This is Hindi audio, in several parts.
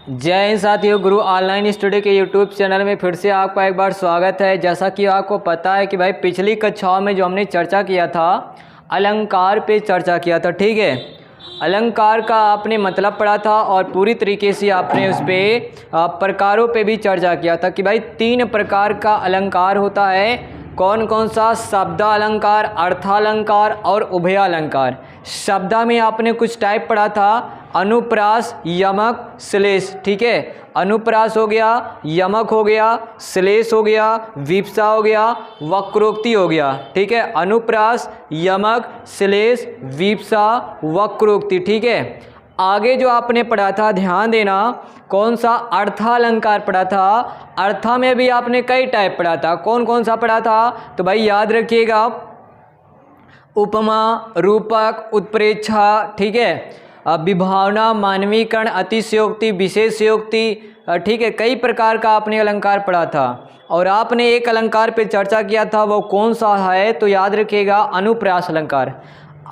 जय हिंद साथियों, गुरु ऑनलाइन स्टडी के यूट्यूब चैनल में फिर से आपका एक बार स्वागत है। जैसा कि आपको पता है कि भाई पिछली कक्षाओं में जो हमने चर्चा किया था अलंकार पे चर्चा किया था, ठीक है। अलंकार का आपने मतलब पढ़ा था और पूरी तरीके से आपने उस पर प्रकारों पे भी चर्चा किया था कि भाई 3 प्रकार का अलंकार होता है। कौन कौन सा? शब्दालंकार, अर्थालंकार और उभयालंकार। शब्दा में आपने कुछ टाइप पढ़ा था, अनुप्रास, यमक, श्लेष, ठीक है। अनुप्रास हो गया, यमक हो गया, श्लेष हो गया, विप्सा हो गया, वक्रोक्ति हो गया, ठीक है। अनुप्रास, यमक, श्लेष, विप्सा, वक्रोक्ति, ठीक है। आगे जो आपने पढ़ा था ध्यान देना, कौन सा? अर्थालंकार पढ़ा था। अर्था में भी आपने कई टाइप पढ़ा था। कौन कौन सा पढ़ा था? तो भाई याद रखिएगा, उपमा, रूपक, उत्प्रेक्षा, ठीक है। विभावना, मानवीकरण, अतिशयोक्ति, विशेषयोक्ति, ठीक है। कई प्रकार का आपने अलंकार पढ़ा था और आपने एक अलंकार पे चर्चा किया था, वो कौन सा है? तो याद रखिएगा, अनुप्रास अलंकार।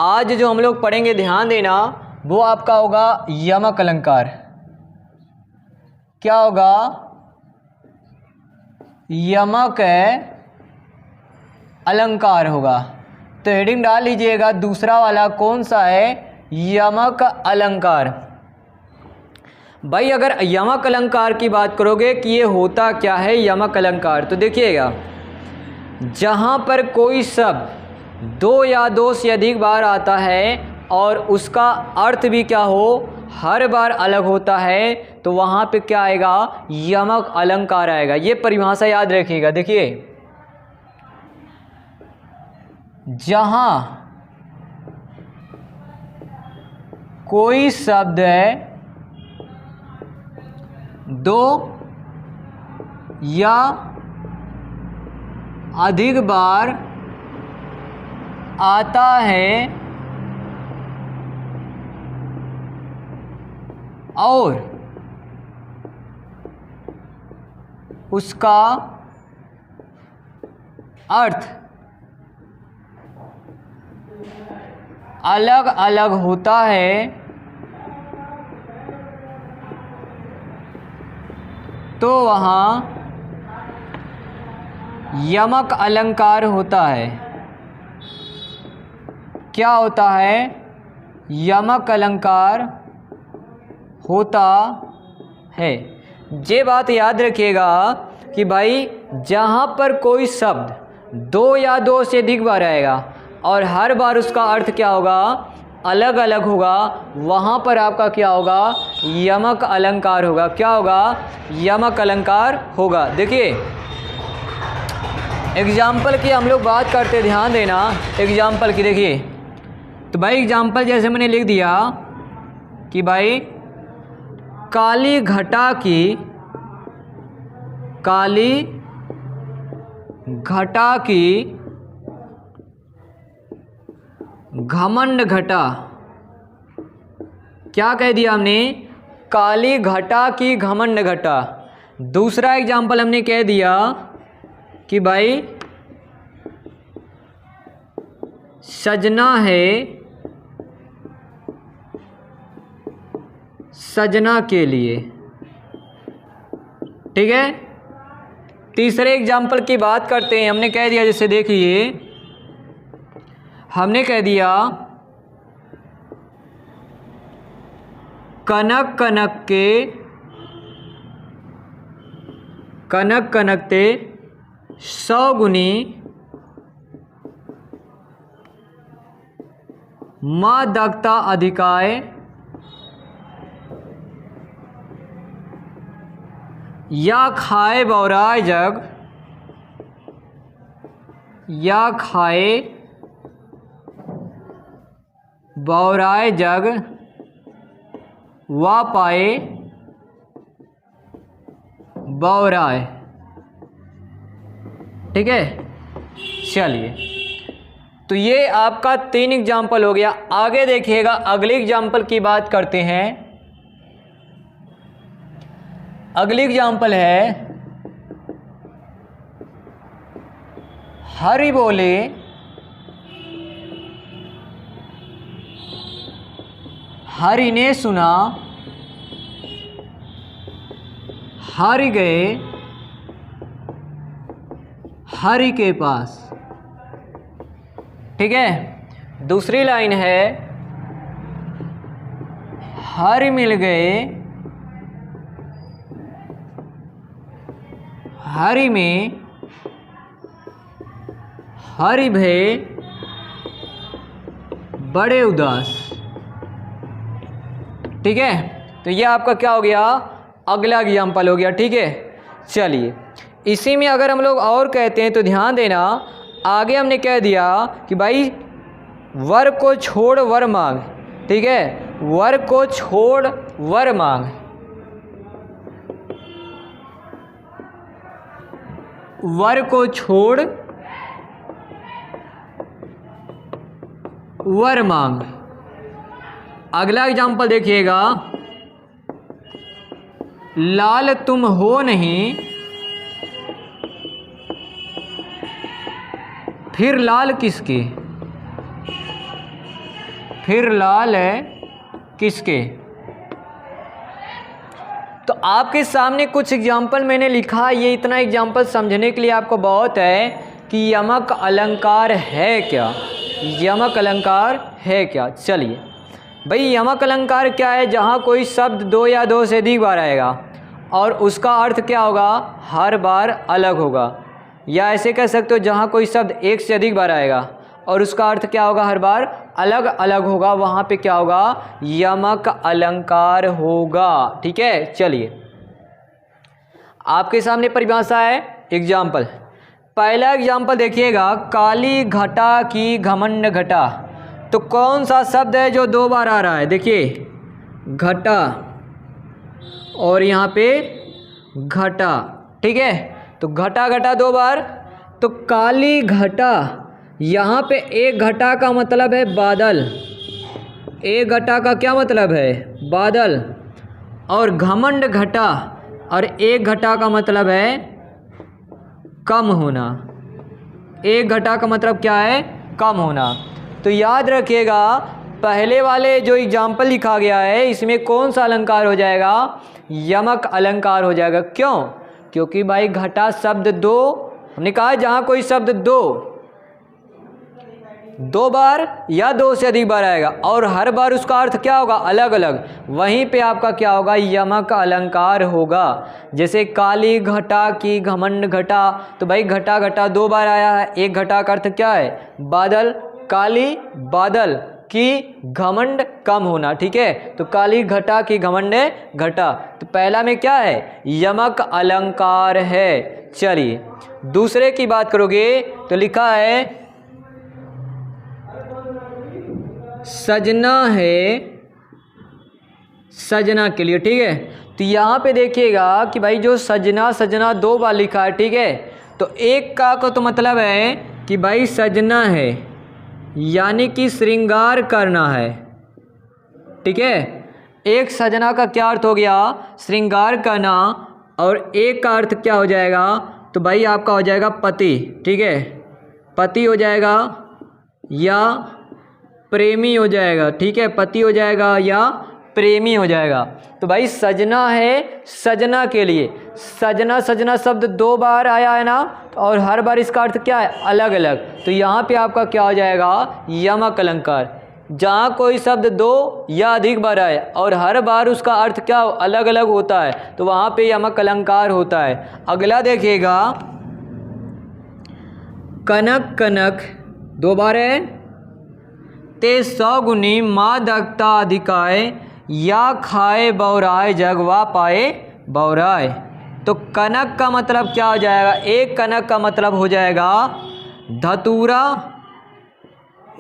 आज जो हम लोग पढ़ेंगे ध्यान देना, वो आपका होगा यमक अलंकार। क्या होगा? यमक अलंकार होगा। तो हेडिंग डाल लीजिएगा दूसरा वाला, कौन सा है? यमक अलंकार। भाई अगर यमक अलंकार की बात करोगे कि ये होता क्या है यमक अलंकार, तो देखिएगा, जहाँ पर कोई शब्द 2 या 2 से अधिक बार आता है और उसका अर्थ भी क्या हो, हर बार अलग होता है, तो वहाँ पे क्या आएगा? यमक अलंकार आएगा। ये परिभाषा याद रखिएगा। देखिए, जहाँ कोई शब्द 2 या अधिक बार आता है और उसका अर्थ अलग अलग होता है, तो वहाँ यमक अलंकार होता है। क्या होता है? यमक अलंकार होता है। ये बात याद रखिएगा कि भाई जहाँ पर कोई शब्द 2 या 2 से अधिक बार आएगा और हर बार उसका अर्थ क्या होगा? अलग अलग होगा, वहाँ पर आपका क्या होगा? यमक अलंकार होगा। क्या होगा? यमक अलंकार होगा। देखिए एग्जाम्पल की हम लोग बात करते, ध्यान देना एग्जाम्पल की। देखिए तो भाई एग्जाम्पल जैसे मैंने लिख दिया कि भाई काली घटा की घमंड घटा। क्या कह दिया हमने? काली घटा की घमंड घटा। दूसरा एग्जाम्पल हमने कह दिया कि भाई सजना है सजना के लिए, ठीक है। तीसरे एग्जाम्पल की बात करते हैं। हमने कह दिया, जैसे देखिए, हमने कह दिया कनक कनकते 100 गुनी माँ दग्ता अधिकाय या खाए बौराय जग, या खाए बौराय जग वा पाए बौराय, ठीक है। चलिए, तो ये आपका 3 एग्जाम्पल हो गया। आगे देखिएगा, अगले एग्जाम्पल की बात करते हैं। अगली एग्जाम्पल है हरि बोले हरि ने सुना हरि गए हरि के पास। ठीक है, दूसरी लाइन है हरि मिल गए हरि में हरि भये बड़े उदास। ठीक है, तो ये आपका क्या हो गया, अगला एग्जाम्पल हो गया। ठीक है, चलिए इसी में अगर हम लोग और कहते हैं तो ध्यान देना, आगे हमने कह दिया कि भाई वर को छोड़ वर मांग। ठीक है, वर को छोड़ वर मांग, वर को छोड़ वर मांग। अगला एग्जाम्पल देखिएगा, लाल तुम हो नहीं फिर लाल किसके, फिर लाल है किसके। तो आपके सामने कुछ एग्जाम्पल मैंने लिखा, ये इतना एग्जाम्पल समझने के लिए आपको बहुत है कि यमक अलंकार है क्या, यमक अलंकार है क्या। चलिए भाई, यमक अलंकार क्या है, जहाँ कोई शब्द दो या दो से अधिक बार आएगा और उसका अर्थ क्या होगा, हर बार अलग होगा। या ऐसे कह सकते हो जहाँ कोई शब्द एक से अधिक बार आएगा और उसका अर्थ क्या होगा, हर बार अलग अलग होगा, वहाँ पे क्या होगा, यमक अलंकार होगा। ठीक है, चलिए आपके सामने परिभाषा है, एग्जाम्पल। पहला एग्जाम्पल देखिएगा, काली घटा की घमंड घटा। तो कौन सा शब्द है जो दो बार आ रहा है, देखिए घटा और यहाँ पे घटा। ठीक है, तो घटा घटा दो बार, तो काली घटा, यहाँ पे एक घटा का मतलब है बादल, एक घटा का क्या मतलब है, बादल। और घमंड घटा, और एक घटा का मतलब है कम होना, एक घटा का मतलब क्या है, कम होना। तो याद रखिएगा, पहले वाले जो एग्जाम्पल लिखा गया है इसमें कौन सा अलंकार हो जाएगा, यमक अलंकार हो जाएगा। क्यों, क्योंकि भाई घटा शब्द दो, हमने कहा जहाँ कोई शब्द दो बार या दो से अधिक बार आएगा और हर बार उसका अर्थ क्या होगा, अलग अलग, वहीं पे आपका क्या होगा, यमक अलंकार होगा। जैसे काली घटा की घमंड घटा, तो भाई घटा घटा दो बार आया है, एक घटा का अर्थ क्या है, बादल, काली बादल की घमंड कम होना। ठीक है, तो काली घटा की घमंड घटा, तो पहला में क्या है, यमक अलंकार है। चलिए दूसरे की बात करोगे तो लिखा है सजना है सजना के लिए। ठीक है, तो यहाँ पे देखिएगा कि भाई जो सजना सजना दो बार लिखा है। ठीक है, तो एक का तो मतलब है कि भाई सजना है यानी कि श्रृंगार करना है। ठीक है, एक सजना का क्या अर्थ हो गया, श्रृंगार करना, और एक का अर्थ क्या हो जाएगा, तो भाई आपका हो जाएगा पति। ठीक है, पति हो जाएगा या प्रेमी हो जाएगा। ठीक है, पति हो जाएगा या प्रेमी हो जाएगा। तो भाई सजना है सजना के लिए, सजना सजना शब्द दो बार आया है ना, और हर बार इसका अर्थ क्या है, अलग अलग। तो यहाँ पे आपका क्या हो जाएगा, यमक अलंकार। जहाँ कोई शब्द दो या अधिक बार आए और हर बार उसका अर्थ क्या अलग अलग होता है, तो वहाँ पे यमक अलंकार होता है। अगला देखिएगा, कनक कनक दो बार है, ते सौगुनी मादकता अधिकाय, या खाए बौराए जगवा पाए बौराए। तो कनक का मतलब क्या हो जाएगा, एक कनक का मतलब हो जाएगा धतूरा,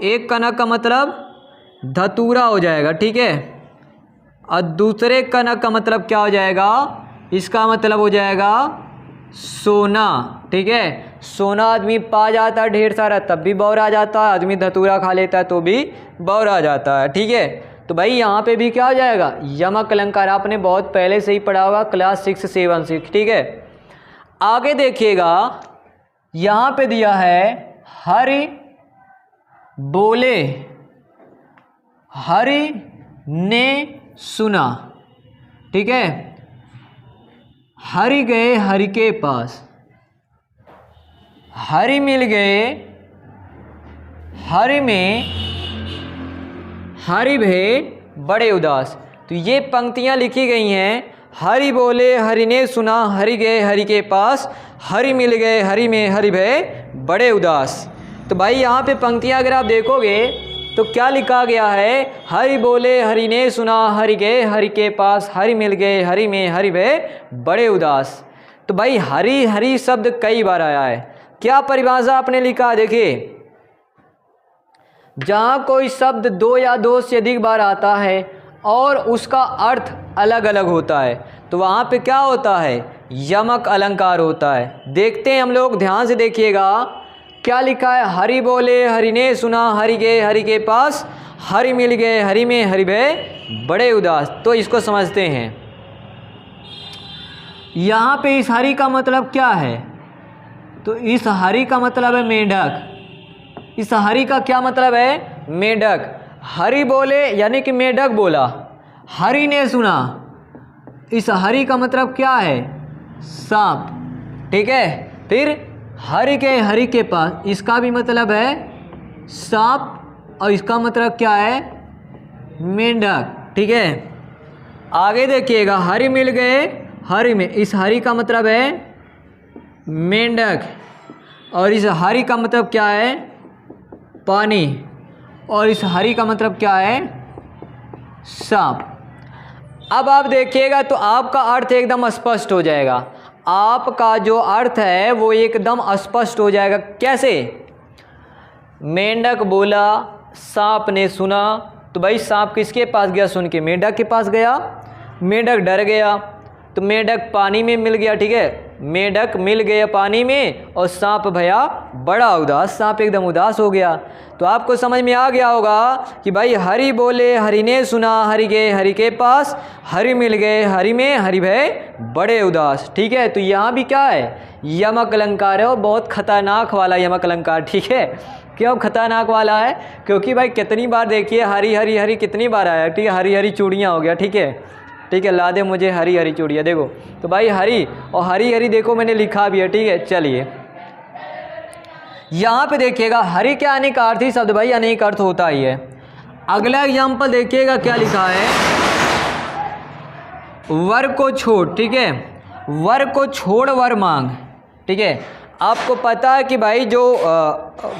एक कनक का मतलब धतूरा हो जाएगा। ठीक है, और दूसरे कनक का मतलब क्या हो जाएगा, इसका मतलब हो जाएगा सोना। ठीक है, सोना आदमी पा जाता है ढेर सारा तब भी बौरा जाता है, आदमी धतूरा खा लेता है तो भी बौरा जाता है। ठीक है, तो भाई यहाँ पे भी क्या हो जाएगा, यमक अलंकार। आपने बहुत पहले से ही पढ़ा होगा, क्लास 6 7 6। ठीक है, आगे देखिएगा, यहाँ पे दिया है हरि बोले हरि ने सुना। ठीक है, हरि गए हरि के पास, हरि मिल गए हरि में हरि भे बड़े उदास। तो ये पंक्तियाँ लिखी गई हैं, हरि बोले हरि ने सुना, हरि गए हरि के पास, हरि मिल गए हरि में हरि भे बड़े उदास। तो भाई यहाँ पे पंक्तियाँ अगर आप देखोगे तो क्या लिखा गया है, हरि बोले हरि ने सुना, हरि गए हरि के पास, हरि मिल गए हरि में हरि भे बड़े उदास। तो भाई हरि हरि शब्द कई बार आया है। क्या परिभाषा आपने लिखा, देखिए जहाँ कोई शब्द दो या दो से अधिक बार आता है और उसका अर्थ अलग अलग होता है तो वहाँ पे क्या होता है, यमक अलंकार होता है। देखते हैं हम लोग, ध्यान से देखिएगा क्या लिखा है, हरि बोले हरि ने सुना, हरि गए हरि के पास, हरि मिल गए हरि में हरि भे बड़े उदास। तो इसको समझते हैं, यहाँ पे इस हरि का मतलब क्या है, तो इस हरि का मतलब है मेढक। इस हरि का क्या मतलब है, मेढक। हरि बोले यानी कि मेढक बोला, हरि ने सुना, इस हरि का मतलब क्या है, सांप। ठीक है, फिर हरि के हरि के पास, इसका भी मतलब है सांप और इसका मतलब क्या है, मेंढक। ठीक है, आगे देखिएगा, हरि मिल गए हरि में, इस हरि का मतलब है मेंढक और इस हरि का मतलब क्या है, पानी, और इस हरि का मतलब क्या है, सांप। अब आप देखिएगा तो आपका अर्थ एकदम स्पष्ट हो जाएगा, आपका जो अर्थ है वो एकदम स्पष्ट हो जाएगा। कैसे, मेंढक बोला, सांप ने सुना, तो भाई सांप किसके पास गया सुन के, मेंढक के पास गया, मेंढक डर गया तो मेंढक पानी में मिल गया। ठीक है, मेंढक मिल गया पानी में और सांप भया बड़ा उदास, सांप एकदम उदास हो गया। तो आपको समझ में आ गया होगा कि भाई हरि बोले हरि ने सुना, हरि गए हरि के पास, हरि मिल गए हरि में हरि भय बड़े उदास। ठीक है, तो यहाँ भी क्या है, यमक अलंकार है और बहुत खतरनाक वाला यमक अलंकार। ठीक है, क्यों खतरनाक वाला है, क्योंकि भाई कितनी बार देखिए हरि हरि हरि कितनी बार आया। ठीक है, हरी हरी चूड़ियाँ हो गया। ठीक है, ठीक है, ला दे मुझे हरी हरी चूड़ियाँ। देखो तो भाई हरी और हरी हरी देखो मैंने लिखा भी है। ठीक है, चलिए यहाँ पे देखिएगा, हरि के अनेक अर्थी शब्द भाई अनेक अर्थ होता ही है। अगला एग्जाम्पल देखिएगा क्या लिखा है, वर को छोड़। ठीक है, वर को छोड़ वर मांग। ठीक है, आपको पता है कि भाई जो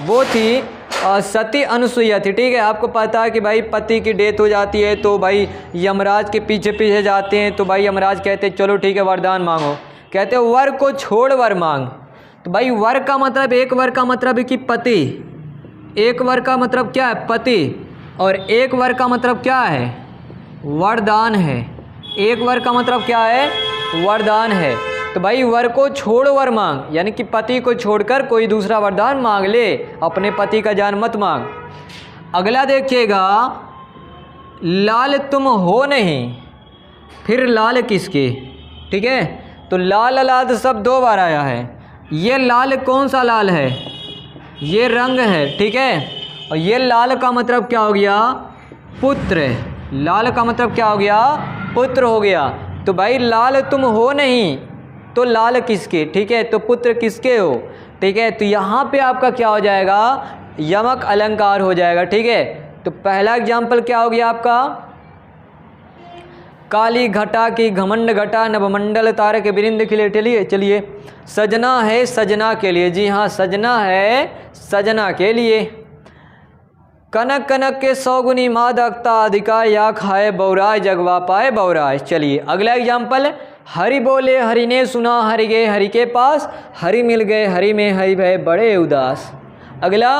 वो थी सती अनुसुईया थी। ठीक है, आपको पता है कि भाई पति की डेथ हो जाती है तो भाई यमराज के पीछे पीछे जाते हैं, तो भाई यमराज कहते हैं चलो ठीक है वरदान मांगो, कहते हैं वर को छोड़ वर मांग। तो भाई वर का मतलब, एक वर का मतलब है कि पति, एक वर का मतलब क्या है, पति, और एक वर का मतलब क्या है, वरदान है। एक वर का मतलब क्या है, वरदान है। तो भाई वर को छोड़ वर मांग, यानी कि पति को छोड़कर कोई दूसरा वरदान मांग ले, अपने पति का जान मत मांग। अगला देखिएगा, लाल तुम हो नहीं, फिर लाल किसके। ठीक है, तो लाल लाल शब्द दो बार आया है। ये लाल कौन सा लाल है, ये रंग है। ठीक है, और ये लाल का मतलब क्या हो गया, पुत्र। लाल का मतलब क्या हो गया, पुत्र हो गया। तो भाई लाल तुम हो नहीं तो लाल किसके। ठीक है, तो पुत्र किसके हो। ठीक है, तो यहाँ पे आपका क्या हो जाएगा, यमक अलंकार हो जाएगा। ठीक है, तो पहला एग्जाम्पल क्या हो गया आपका, काली घटा की घमंड घटा, नभमंडल तारक बिरिंद खिले। चलिए चलिए, सजना है सजना के लिए, जी हाँ सजना है सजना के लिए। कनक कनक के सौगुनी मादकता अधिका, या खाए बौराय जगवा पाए बौराय। चलिए अगला एग्जाम्पल, हरि बोले हरि ने सुना, हरि गए हरि के पास, हरि मिल गए हरि में हरि भय बड़े उदास। अगला,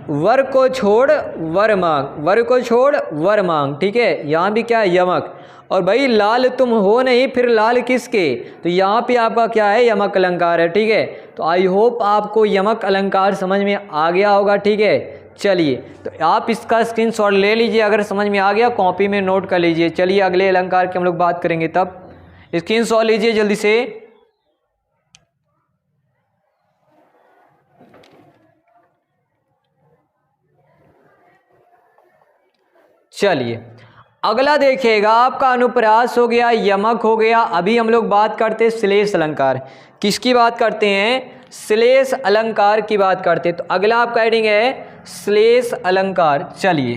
वर को छोड़ वर मांग, वर को छोड़ वर मांग। ठीक है, यहाँ भी क्या है, यमक। और भाई लाल तुम हो नहीं, फिर लाल किसके, तो यहाँ पे आपका क्या है, यमक अलंकार है। ठीक है, तो आई होप आपको यमक अलंकार समझ में आ गया होगा। ठीक है, चलिए तो आप इसका स्क्रीनशॉट ले लीजिए, अगर समझ में आ गया कॉपी में नोट कर लीजिए। चलिए अगले अलंकार की हम लोग बात करेंगे, तब स्क्रीनशॉट लीजिए जल्दी से। चलिए अगला देखिएगा आपका अनुप्रास हो गया, यमक हो गया। अभी हम लोग बात करते हैं श्लेष अलंकार। किसकी बात करते हैं? श्लेष अलंकार की बात करते हैं। तो अगला आपका हेडिंग है श्लेष अलंकार। चलिए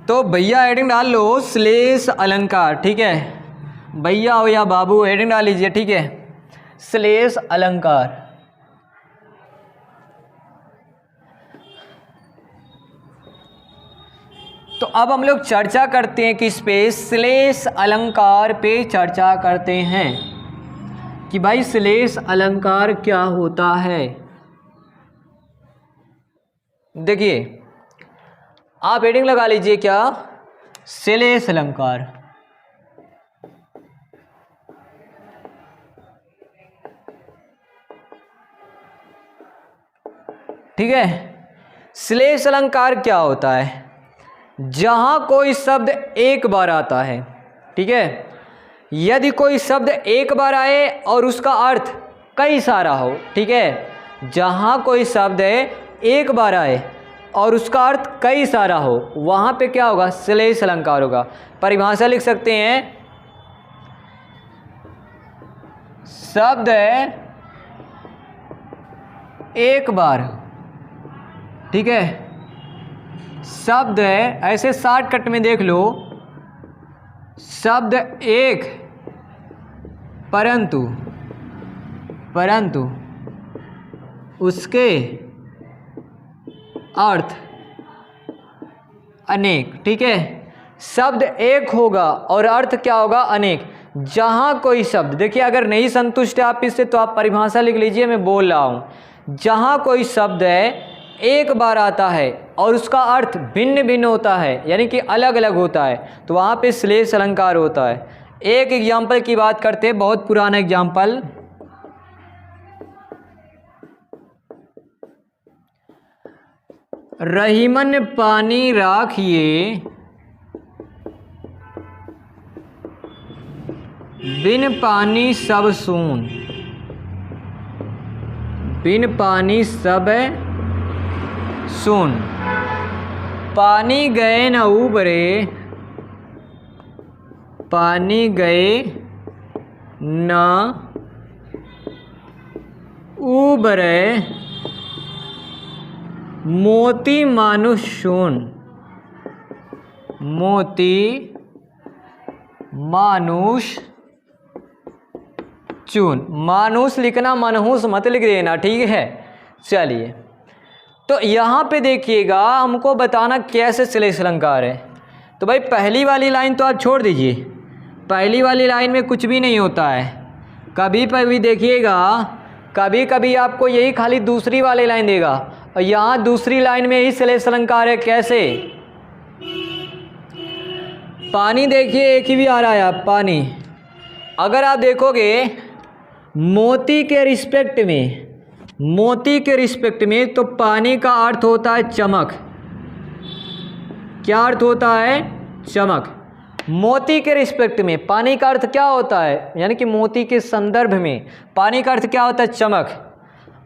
तो भैया हेडिंग डाल लो श्लेष अलंकार, ठीक है भैया हो या बाबू, हेडिंग डाल लीजिए, ठीक है श्लेष अलंकार। तो अब हम लोग चर्चा करते हैं किस पे? श्लेष अलंकार पे चर्चा करते हैं कि भाई श्लेष अलंकार क्या होता है। देखिए आप हेडिंग लगा लीजिए, क्या? श्लेष अलंकार। ठीक है, श्लेष अलंकार क्या होता है? जहां कोई शब्द एक बार आता है, ठीक है, यदि कोई शब्द एक बार आए और उसका अर्थ कई सारा हो, ठीक है, जहां कोई शब्द एक बार आए और उसका अर्थ कई सारा हो, वहां पे क्या होगा? श्लेष अलंकार होगा। परिभाषा लिख सकते हैं, शब्द एक बार, ठीक है, शब्द ऐसे शॉर्टकट में देख लो, शब्द एक परंतु उसके अर्थ अनेक, ठीक है, शब्द एक होगा और अर्थ क्या होगा? अनेक। जहां कोई शब्द, देखिए अगर नहीं संतुष्ट है आप इससे तो आप परिभाषा लिख लीजिए, मैं बोल रहा हूं, जहां कोई शब्द एक बार आता है और उसका अर्थ भिन्न भिन्न होता है, यानी कि अलग अलग होता है, तो वहाँ पे श्लेष अलंकार होता है। एक एग्जाम्पल की बात करते हैं, बहुत पुराना एग्जाम्पल। रहीमन पानी राखिए बिन पानी सब सून, बिन पानी सब सुन, पानी गए न उबरे, पानी गए न उबरे, मोती मानुष सुन, मोती मानुष चून। मानुष लिखना, मनहूस मत लिख देना, ठीक है। चलिए तो यहाँ पे देखिएगा, हमको बताना कैसे श्लेष अलंकार है। तो भाई पहली वाली लाइन तो आप छोड़ दीजिए, पहली वाली लाइन में कुछ भी नहीं होता है। कभी कभी देखिएगा, कभी कभी आपको यही खाली दूसरी वाली लाइन देगा और यहाँ दूसरी लाइन में ही श्लेष अलंकार है। कैसे? पानी देखिए एक ही भी आ रहा है, आप पानी, अगर आप देखोगे मोती के रिस्पेक्ट में, मोती के रिस्पेक्ट में, तो पानी का अर्थ होता है चमक। क्या अर्थ होता है? चमक। मोती के रिस्पेक्ट में पानी का अर्थ क्या होता है? यानी कि मोती के संदर्भ में पानी का अर्थ क्या होता है? चमक।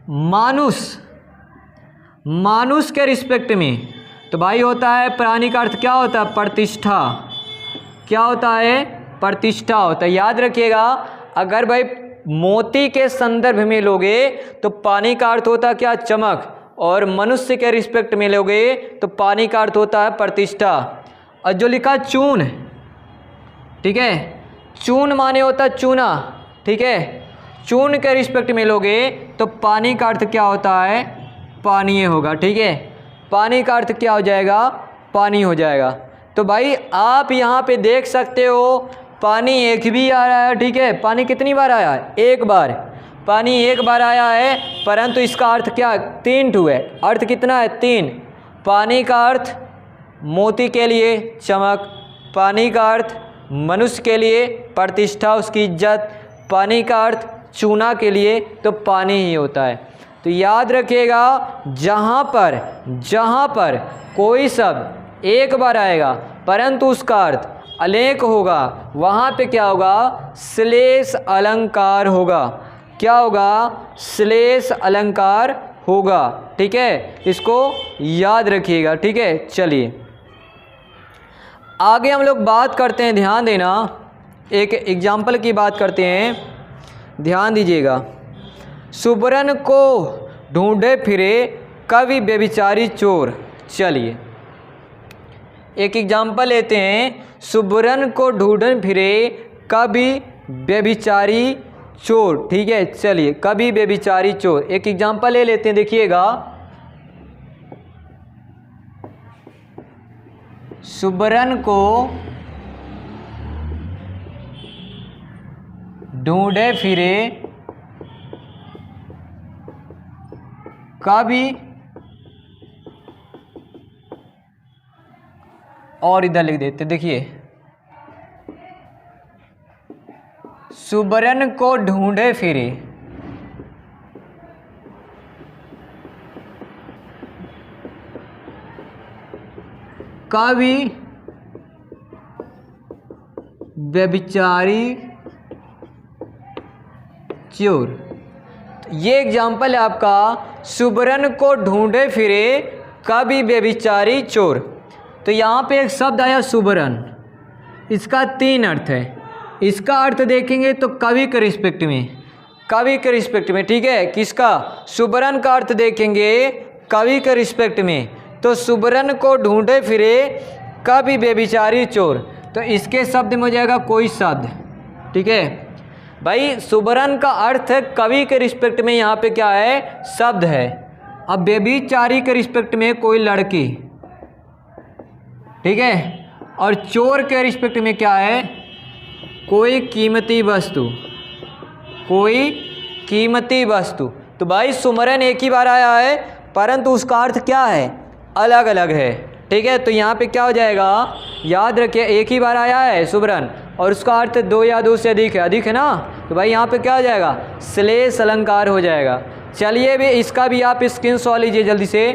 मानुष, मानुष के रिस्पेक्ट में तो भाई होता है, प्राणी का अर्थ क्या होता है? प्रतिष्ठा। क्या होता है? प्रतिष्ठा होता है। याद रखिएगा, अगर भाई मोती के संदर्भ में लोगे तो पानी का अर्थ होता है क्या? चमक। और मनुष्य के रिस्पेक्ट में लोगे तो पानी का अर्थ होता है प्रतिष्ठा। और जो लिखा चून, ठीक है, चून माने होता है चूना, ठीक है, चून के रिस्पेक्ट में लोगे तो पानी का अर्थ क्या होता है? पानी होगा, ठीक है, पानी का अर्थ क्या हो जाएगा? पानी हो जाएगा। तो भाई आप यहाँ पे देख सकते हो, पानी एक भी आ रहा है, ठीक है, पानी कितनी बार आया है? एक बार। पानी एक बार आया है, परंतु इसका अर्थ क्या? 3 ठू है। अर्थ कितना है? 3। पानी का अर्थ मोती के लिए चमक, पानी का अर्थ मनुष्य के लिए प्रतिष्ठा, उसकी इज्जत, पानी का अर्थ चूना के लिए तो पानी ही होता है। तो याद रखिएगा, जहाँ पर कोई शब्द एक बार आएगा परंतु उसका अर्थ अनेक होगा, वहाँ पे क्या होगा? श्लेष अलंकार होगा। क्या होगा? श्लेष अलंकार होगा, ठीक है, इसको याद रखिएगा, ठीक है। चलिए आगे हम लोग बात करते हैं, ध्यान देना, एक एग्जाम्पल की बात करते हैं, ध्यान दीजिएगा। सुबरन को ढूंढे फिरे कवि व्यभिचारी चोर। चलिए एक एग्जाम्पल लेते हैं। सुबरन को ढूंढे फिरे कवि व्यभिचारी चोर। ठीक है, चलिए कवि व्यभिचारी चोर एक एग्जाम्पल ले लेते हैं, देखिएगा। सुबरन को ढूंढे फिरे कवि, और इधर लिख देते, देखिए सुबरन को ढूंढे फिरे कवि व्यभिचारी चोर। ये एग्जाम्पल है आपका, सुबरन को ढूंढे फिरे कवि व्यभिचारी चोर। तो यहाँ पे एक शब्द आया सुबरन, इसका 3 अर्थ है। इसका अर्थ देखेंगे तो कवि के रिस्पेक्ट में, कवि के रिस्पेक्ट में, ठीक है। किसका? सुबरन का अर्थ देखेंगे कवि के रिस्पेक्ट में, तो सुबरन को ढूंढे फिरे कवि व्यभिचारी चोर, तो इसके शब्द में हो जाएगा कोई शब्द। ठीक है भाई, सुबरन का अर्थ कवि के रिस्पेक्ट में यहाँ पे क्या है? शब्द है। अब व्यभिचारी के रिस्पेक्ट में कोई लड़की, ठीक है, और चोर के रिस्पेक्ट में क्या है? कोई कीमती वस्तु, कोई कीमती वस्तु। तो भाई सुबरन एक ही बार आया है, परंतु उसका अर्थ क्या है? अलग अलग है। ठीक है, तो यहाँ पे क्या हो जाएगा? याद रखिए, एक ही बार आया है सुबरन और उसका अर्थ 2 या 2 से अधिक है, अधिक है ना, तो भाई यहाँ पे क्या हो जाएगा? श्लेष अलंकार हो जाएगा। चलिए भी इसका भी आप स्क्रीनशॉट लीजिए जल्दी से।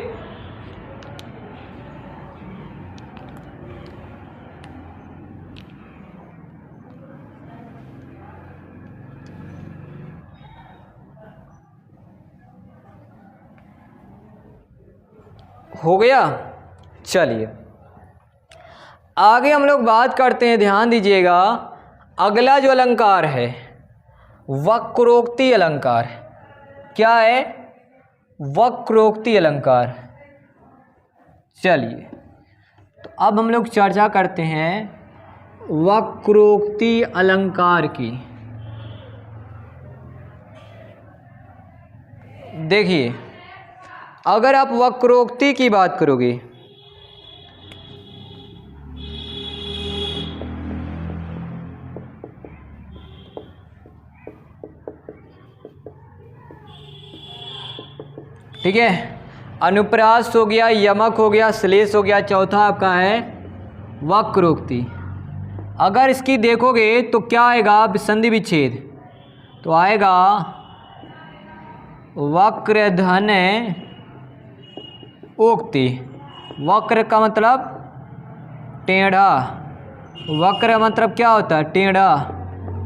हो गया। चलिए आगे हम लोग बात करते हैं, ध्यान दीजिएगा। अगला जो अलंकार है वक्रोक्ति अलंकार। क्या है? वक्रोक्ति अलंकार। चलिए तो अब हम लोग चर्चा करते हैं वक्रोक्ति अलंकार की। देखिए, अगर आप वक्रोक्ति की बात करोगे, ठीक है, अनुप्रास हो गया, यमक हो गया, श्लेष हो गया, चौथा आपका है वक्रोक्ति। अगर इसकी देखोगे तो क्या आएगा? संधि विच्छेद, तो आएगा वक्रधन उक्ति। वक्र का मतलब टेढ़ा, वक्र मतलब क्या होता है? टेढ़ा,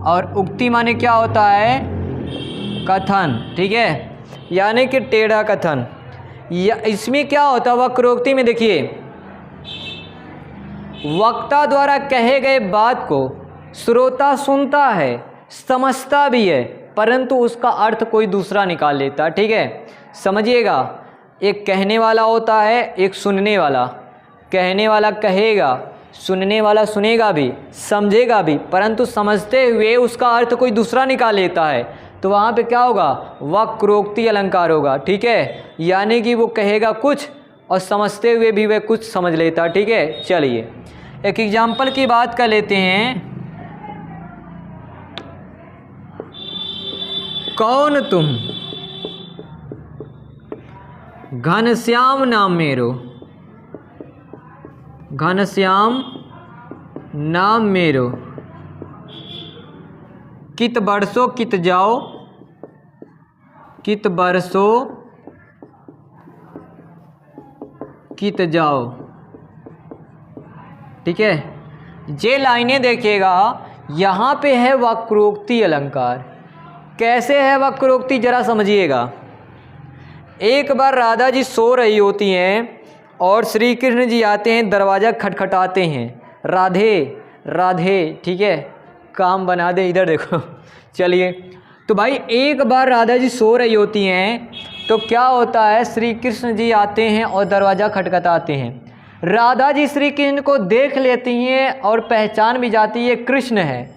और उक्ति माने क्या होता है? कथन। ठीक है, यानी कि टेढ़ा कथन। या इसमें क्या होता है वक्रोक्ति में? देखिए, वक्ता द्वारा कहे गए बात को श्रोता सुनता है, समझता भी है, परंतु उसका अर्थ कोई दूसरा निकाल लेता है। ठीक है, समझिएगा, एक कहने वाला होता है, एक सुनने वाला। कहने वाला कहेगा, सुनने वाला सुनेगा भी, समझेगा भी, परंतु समझते हुए उसका अर्थ कोई दूसरा निकाल लेता है, तो वहाँ पे क्या होगा? वक्रोक्ति अलंकार होगा। ठीक है, यानी कि वो कहेगा कुछ और समझते हुए भी वह कुछ समझ लेता। ठीक है, चलिए एक एग्जाम्पल की बात कर लेते हैं। कौन तुम घनश्याम नाम मेरो, घनश्याम नाम मेरो, कित बरसो कित जाओ, कित बरसो कित जाओ। ठीक है, ये लाइनें देखिएगा, यहाँ पे है वक्रोक्ति अलंकार। कैसे है वक्रोक्ति जरा समझिएगा। एक बार राधा जी सो रही होती हैं और श्री कृष्ण जी आते हैं, दरवाज़ा खटखटाते हैं, राधे राधे, ठीक है, काम बना दे। इधर देखो चलिए, तो भाई एक बार राधा जी सो रही होती हैं तो क्या होता है, श्री कृष्ण जी आते हैं और दरवाज़ा खटखटाते हैं। राधा जी श्री कृष्ण को देख लेती हैं और पहचान भी जाती है कृष्ण है।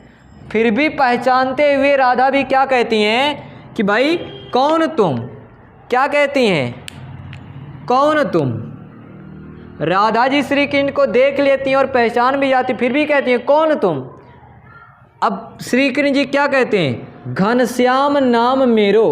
फिर भी पहचानते हुए राधा भी क्या कहती हैं कि भाई कौन तुम, क्या कहती हैं, कौन तुम। राधा जी श्री कृष्ण को देख लेती हैं और पहचान भी जाती, फिर भी कहती हैं कौन तुम। अब श्री कृष्ण जी क्या कहते हैं, घनश्याम नाम मेरो,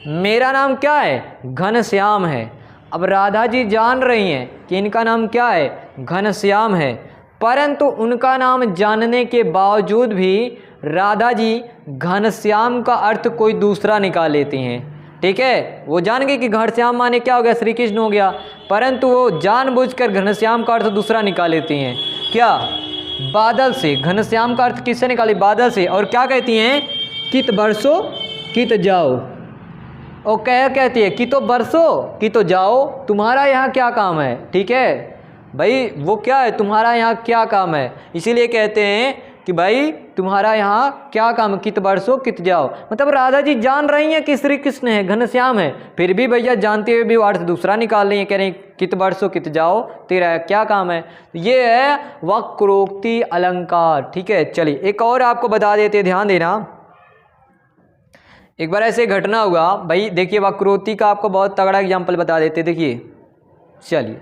मेरा नाम क्या है, घनश्याम है। अब राधा जी जान रही हैं कि इनका नाम क्या है, घनश्याम है, परंतु उनका नाम जानने के बावजूद भी राधा जी घनश्याम का अर्थ कोई दूसरा निकाल लेती हैं। ठीक है, वो जान गई कि घनश्याम माने क्या हो गया, श्री कृष्ण हो गया, परंतु वो जानबूझकर घनश्याम का अर्थ दूसरा निकाल लेती हैं। क्या, बादल से। घनश्याम का अर्थ किससे निकाली, बादल से। और क्या कहती हैं, कित बरसो कित जाओ। और क्या कहती है, कि तो बरसो कि तो जाओ, तुम्हारा यहाँ क्या काम है। ठीक है भाई, वो क्या है, तुम्हारा यहाँ क्या काम है, इसीलिए कहते हैं कि भाई तुम्हारा यहाँ क्या काम, कित बरसो कित जाओ। मतलब राधा जी जान रही हैं कि श्री कृष्ण है, घनश्याम है, फिर भी भैया जानते हुए भी अर्थ दूसरा निकाल रही हैं, कह रही कित बरसो कित जाओ, तेरा क्या काम है। ये है वक्रोक्ति अलंकार। ठीक है, चलिए एक और आपको बता देते, ध्यान देना। एक बार ऐसे घटना हुआ भाई, देखिए वक्रोक्ति का आपको बहुत तगड़ा एग्जाम्पल बता देते। देखिए चलिए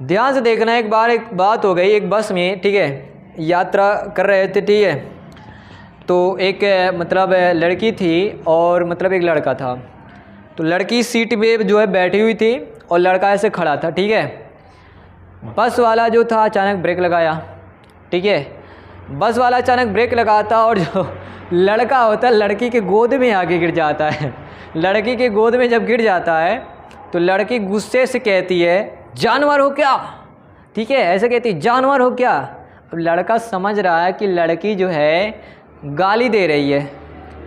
ध्यान से देखना। एक बार एक बात हो गई, एक बस में, ठीक है, यात्रा कर रहे थे, ठीक है, तो एक मतलब लड़की थी और मतलब एक लड़का था। तो लड़की सीट पे जो है बैठी हुई थी और लड़का ऐसे खड़ा था। ठीक है, बस वाला जो था अचानक ब्रेक लगाया। ठीक है, बस वाला अचानक ब्रेक लगाता और जो लड़का होता है लड़की के गोद में आके गिर जाता है। लड़की के गोद में जब गिर जाता है तो लड़की गुस्से से कहती है, जानवर हो क्या। ठीक है, ऐसे कहती है, जानवर हो क्या। अब लड़का समझ रहा है कि लड़की जो है गाली दे रही है।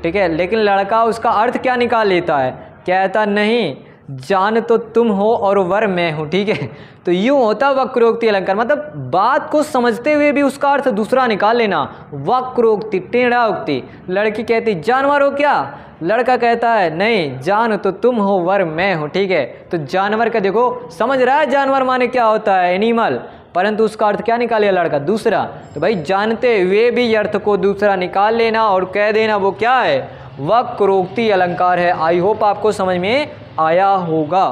ठीक है, लेकिन लड़का उसका अर्थ क्या निकाल लेता है, कहता नहीं, जान तो तुम हो और वर मैं हूँ। ठीक है, तो यूँ होता वक्रोक्ति अलंकार, मतलब बात को समझते हुए भी उसका अर्थ दूसरा निकाल लेना, वक्रोक्ति, टेढ़ा उक्ति। लड़की कहती जानवर हो क्या, लड़का कहता है नहीं, जान तो तुम हो वर मैं हूँ। ठीक है, तो जानवर का देखो समझ रहा है जानवर माने क्या होता है, एनिमल, परंतु उसका अर्थ क्या निकाल लिया लड़का, दूसरा। तो भाई जानते हुए भी अर्थ को दूसरा निकाल लेना और कह देना वो क्या है, वक्रोक्ति अलंकार है। आई होप आपको समझ में आया होगा।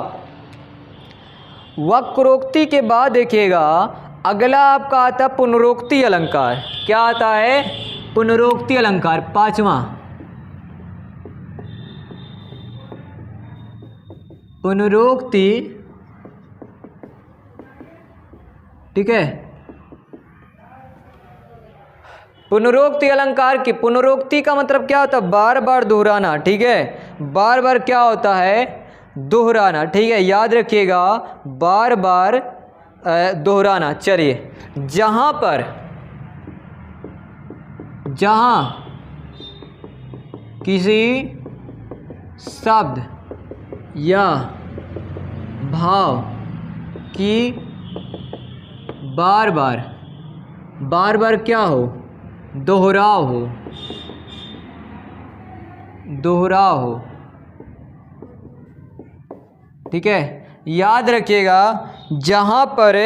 वक्रोक्ति के बाद देखिएगा अगला आपका आता है पुनरोक्ति अलंकार। क्या आता है, पुनरोक्ति अलंकार, पांचवा। पुनरोक्ति, ठीक है, पुनरोक्ति अलंकार की पुनरोक्ति का मतलब क्या होता है, बार बार दोहराना। ठीक है, बार बार क्या होता है, दोहराना। ठीक है, याद रखिएगा, बार बार दोहराना। चलिए, जहां पर, जहां किसी शब्द या भाव की बार बार क्या हो, दोहराव हो, दोहराव हो। ठीक है, याद रखिएगा, जहां पर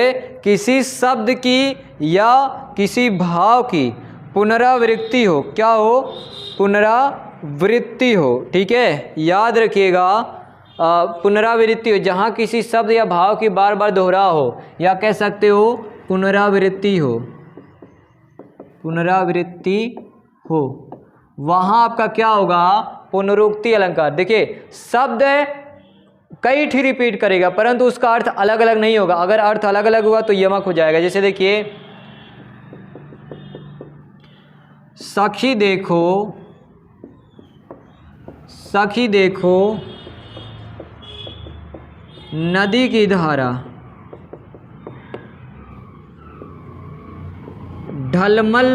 किसी शब्द की या किसी भाव की पुनरावृत्ति हो, क्या हो, पुनरावृत्ति हो। ठीक है, याद रखिएगा, पुनरावृत्ति हो, जहाँ किसी शब्द या भाव की बार बार दोहराव हो, या कह सकते हो पुनरावृत्ति हो, पुनरावृत्ति हो, वहाँ आपका क्या होगा, पुनरोक्ति अलंकार। देखिए शब्द कई ठी रिपीट करेगा परंतु उसका अर्थ अलग अलग नहीं होगा। अगर अर्थ अलग अलग होगा तो यमक हो जाएगा। जैसे देखिए, सखी देखो, सखी देखो नदी की धारा, ढलमल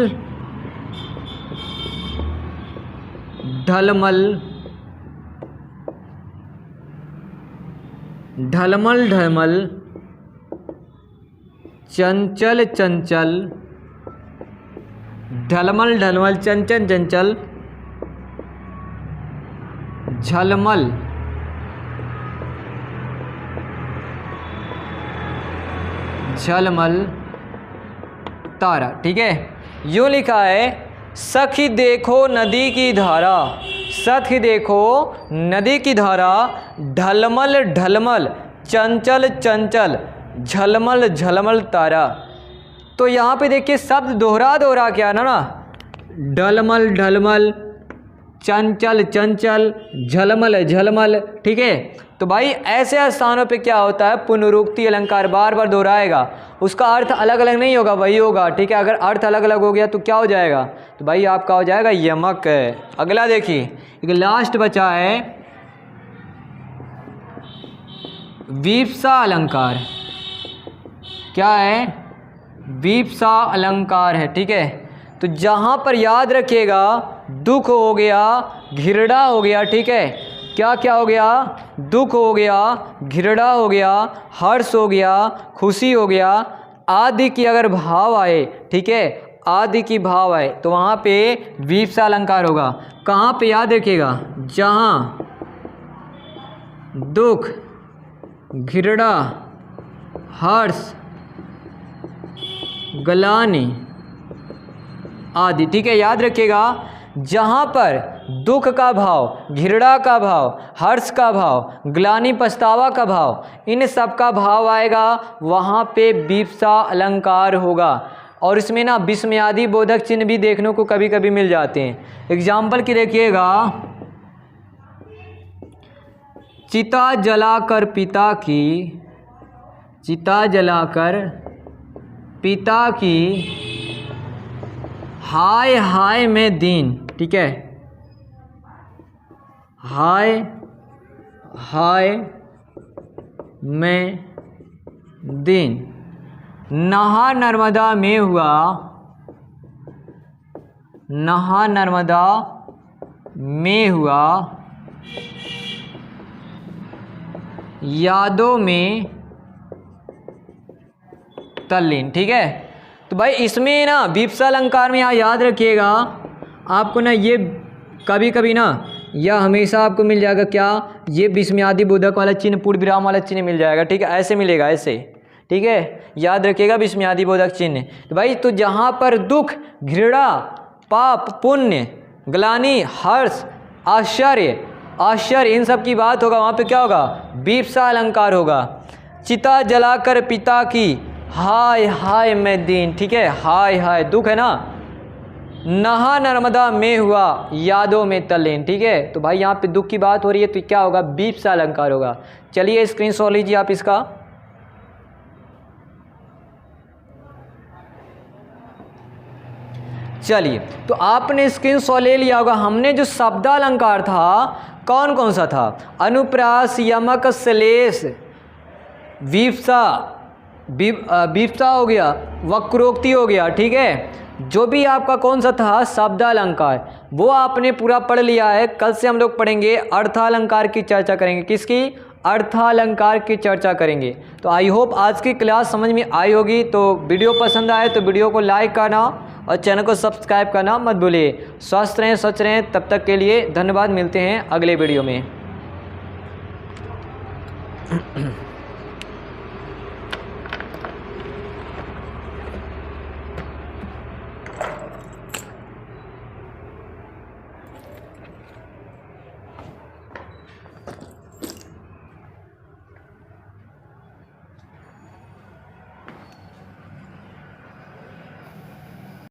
ढलमल ढलमल ढलमल, चंचल चंचल ढलमल ढलमल, चंचल चंचल, झलमल, झलमल तारा। ठीक है, यूँ लिखा है सखी देखो नदी की धारा, सखी देखो नदी की धारा, ढलमल ढलमल, चंचल चंचल, झलमल झलमल तारा। तो यहाँ पे देखिए शब्द दोहरा दोहरा क्या ना, ढलमल ढलमल, चंचल चंचल, झलमल झलमल। ठीक है, तो भाई ऐसे स्थानों पे क्या होता है, पुनरुक्ति अलंकार बार बार दोहराएगा, उसका अर्थ अलग अलग नहीं होगा, वही होगा। ठीक है, अगर अर्थ अलग अलग हो गया तो क्या हो जाएगा, तो भाई आपका हो जाएगा यमक। अगला देखिए, एक लास्ट बचा है वीप्सा अलंकार। क्या है, वीप्सा अलंकार है। ठीक है, तो जहाँ पर याद रखिएगा दुख हो गया, घिरड़ा हो गया। ठीक है, क्या क्या हो गया, दुख हो गया, घिरड़ा हो गया, हर्ष हो गया, खुशी हो गया, आदि की अगर भाव आए, ठीक है, आदि की भाव आए तो वहाँ पे वीप्सा अलंकार होगा। कहाँ पे याद रखिएगा, जहाँ दुख, घिरड़ा, हर्ष, ग्लानि आदि। ठीक है, याद रखिएगा जहाँ पर दुख का भाव, घिरड़ा का भाव, हर्ष का भाव, ग्लानि पछतावा का भाव, इन सब का भाव आएगा वहाँ पे वीप्सा अलंकार होगा। और इसमें ना विस्मयादि बोधक चिन्ह भी देखने को कभी कभी मिल जाते हैं। एग्जाम्पल की देखिएगा, चिता जलाकर पिता की, चिता जलाकर पिता की, हाय हाय में दीन। ठीक है, हाय हाय में दीन, नहा नर्मदा में हुआ, नहा नर्मदा में हुआ, यादों में तल्लीन। ठीक है, तो भाई इसमें ना वीप्सा अलंकार में यहाँ याद रखिएगा आपको ना ये कभी कभी ना या हमेशा आपको मिल जाएगा क्या, ये विस्मयादि बोधक वाला चिन्ह, पूर्ण विराम वाला चिन्ह मिल जाएगा। ठीक है, ऐसे मिलेगा ऐसे। ठीक है, याद रखिएगा विस्मयादि बोधक चिन्ह। तो भाई तो जहाँ पर दुख, घृणा, पाप, पुण्य, ग्लानि, हर्ष, आश्चर्य, आश्चर्य इन सब की बात होगा, वहाँ पे क्या होगा, वीप्सा अलंकार होगा। चिता जलाकर पिता की, हाय हाय में दीन। ठीक है, हाय हाय दुख है ना, नहा नर्मदा में हुआ, यादों में तल्लीन। ठीक है, तो भाई यहाँ पे दुख की बात हो रही है तो क्या होगा, वीप्सा अलंकार होगा। चलिए स्क्रीनशॉट लीजिए आप इसका। चलिए, तो आपने स्क्रीनशॉट ले लिया होगा। हमने जो शब्दालंकार था कौन कौन सा था, अनुप्रास, यमक, श्लेष, वीप्सा, वीप्सा हो गया, वक्रोक्ति हो गया। ठीक है, जो भी आपका कौन सा था शब्दालंकार वो आपने पूरा पढ़ लिया है। कल से हम लोग पढ़ेंगे अर्थालंकार की चर्चा करेंगे। किसकी, अर्थालंकार की चर्चा करेंगे। तो आई होप आज की क्लास समझ में आई होगी। तो वीडियो पसंद आए तो वीडियो को लाइक करना और चैनल को सब्सक्राइब करना मत भूलिए। स्वस्थ रहें, स्वच्छ रहें, तब तक के लिए धन्यवाद। मिलते हैं अगले वीडियो में।